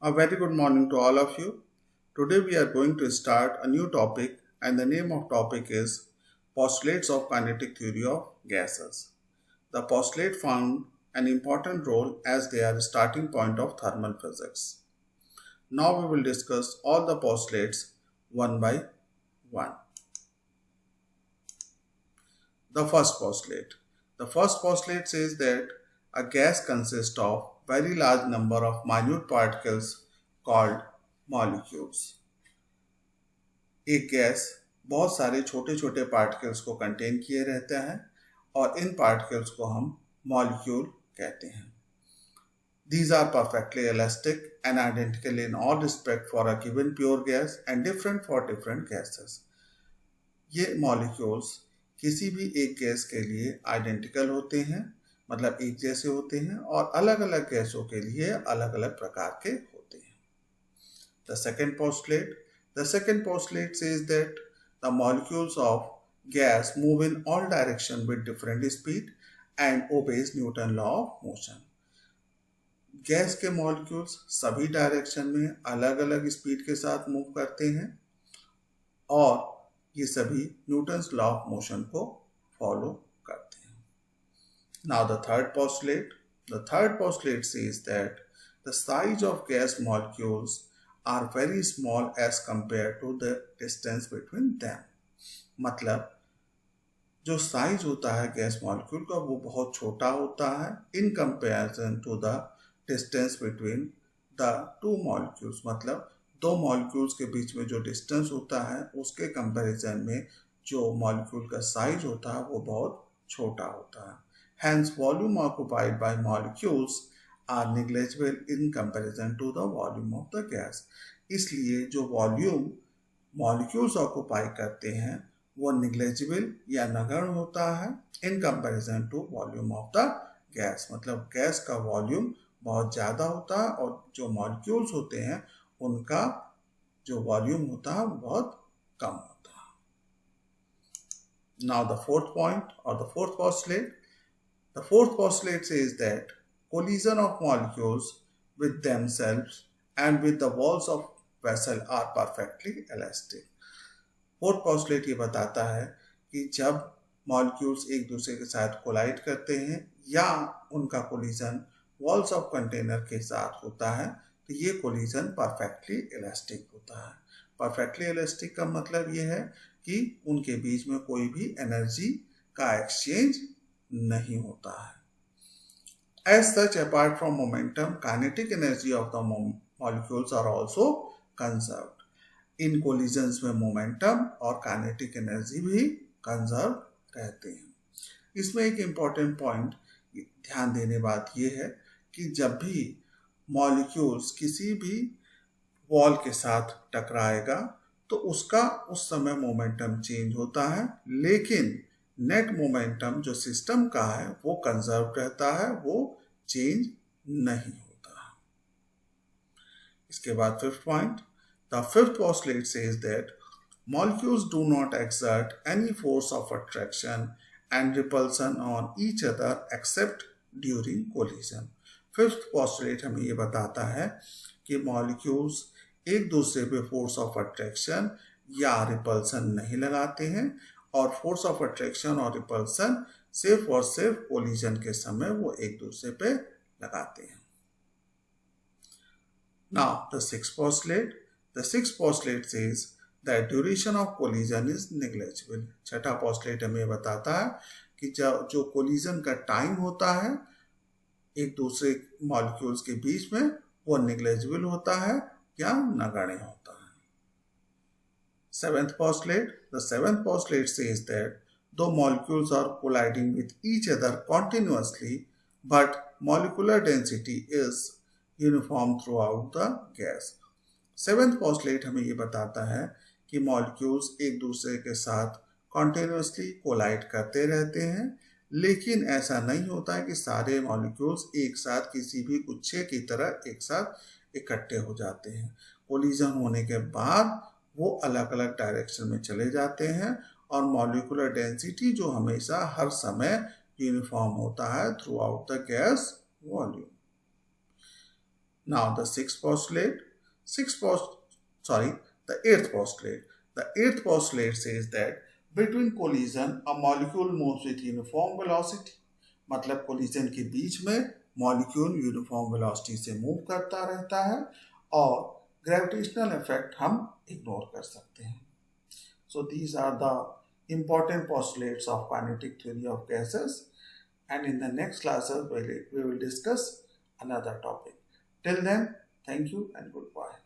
A very good morning to all of you. Today we are going to start a new topic and the name of topic is Postulates of Kinetic Theory of Gases. The postulate found an important role as they are the starting point of thermal physics. Now we will discuss all the postulates one by one. The first postulate. The first postulate says that a gas consists of very large number of minute particles called molecules. एक gas बहुत सारे छोटे छोटे particles को contain किए रहते हैं और इन पार्टिकल्स को हम मॉलिक्यूल कहते हैं. These are perfectly elastic and identical in all respect for a given pure gas and different for different gases. ये मॉलिक्यूल्स किसी भी एक गैस के लिए आइडेंटिकल होते हैं, मतलब एक जैसे होते हैं, और अलग अलग गैसों के लिए अलग अलग प्रकार के होते हैं. The second postulate says that the molecules of gas move in all directions with different speed and obeys Newton law of motion. Gas के मॉलिक्यूल्स सभी डायरेक्शन में अलग अलग स्पीड के साथ मूव करते हैं और ये सभी न्यूटन्स लॉ ऑफ मोशन को फॉलो करते हैं. Now the third postulate says that the size of gas molecules are very small as compare to the distance between them. मतलब जो साइज होता है गैस मॉलिक्यूल का वो बहुत छोटा होता है in comparison to the distance between the two molecules. मतलब दो मॉलिक्यूल्स के बीच में जो डिस्टेंस होता है उसके कंपैरिजन में जो मॉलिक्यूल का साइज होता है वो बहुत छोटा होता है. Hence, volume occupied by molecules are negligible in comparison to the volume of the gas. इसलिए जो वॉल्यूम मॉलिक्यूल्स ऑक्यूपाई करते हैं वो निग्लेजिबल या नगण्य होता है in comparison to volume of the gas. मतलब गैस का वॉल्यूम बहुत ज़्यादा होता है और जो मॉलिक्यूल्स होते हैं उनका जो वॉल्यूम होता है वो बहुत कम होता है. Now the fourth postulate. The fourth postulate says that collision of molecules with themselves and with the walls of vessel are perfectly elastic. Fourth postulate ये बताता है कि जब मॉलिक्यूल्स एक दूसरे के साथ कोलाइड करते हैं या उनका कोलिजन वॉल्स ऑफ कंटेनर के साथ होता है तो ये कोलिजन परफेक्टली इलास्टिक होता है. परफेक्टली इलास्टिक का मतलब ये है कि उनके बीच में कोई भी एनर्जी का एक्सचेंज नहीं होता है. As such, apart from momentum, kinetic energy of the molecules are also conserved. In collisions में मोमेंटम और काइनेटिक एनर्जी भी कंजर्व रहते हैं. इसमें एक इम्पॉर्टेंट पॉइंट ध्यान देने बात यह है कि जब भी मॉलिक्यूल्स किसी भी वॉल के साथ टकराएगा तो उसका उस समय मोमेंटम चेंज होता है, लेकिन नेट मोमेंटम जो सिस्टम का है वो कंजर्व रहता है, वो चेंज नहीं होता. इसके बाद fifth point. The fifth postulate says that molecules do not exert any force of attraction and repulsion on each other except during collision. Fifth postulate हमें ये बताता है कि मॉलिक्यूल्स एक दूसरे पे फोर्स ऑफ अट्रैक्शन या रिपल्सन नहीं लगाते हैं और फोर्स ऑफ अट्रैक्शन और रिपल्सन सिर्फ और सिर्फ कोलिजन के समय वो एक दूसरे पे लगाते हैं. Now the sixth postulate says that duration of collision is negligible. छठा पोस्टुलेट हमें बताता है कि जो कोलिजन का टाइम होता है एक दूसरे मॉलिक्यूल्स के बीच में वो नेग्लिजिबल होता है या नगण्य होता है. Seventh postulate. The seventh postulate says that दो molecules are colliding with each other continuously but molecular density is uniform throughout the gas. Seventh postulate हमें ये बताता है कि मॉलिक्यूल्स एक दूसरे के साथ कॉन्टिन्यूअसली कोलाइड करते रहते हैं, लेकिन ऐसा नहीं होता है कि सारे मॉलिक्यूल्स एक साथ किसी भी गुच्छे की तरह एक साथ इकट्ठे हो जाते हैं. कोलिजन होने के बाद वो अलग अलग डायरेक्शन में चले जाते हैं और मॉलिक्यूलर डेंसिटी जो हमेशा हर समय यूनिफॉर्म होता है through out the gas volume. Now the the eighth postulate. The eighth postulate says that between collision a molecule moves with uniform velocity. मतलब collision के बीच में molecule uniform velocity से move करता रहता है और gravitational effect हम ignore कर सकते हैं. So these are the important postulates of kinetic theory of gases, and in the next classes we will discuss another topic. Till then, thank you and goodbye.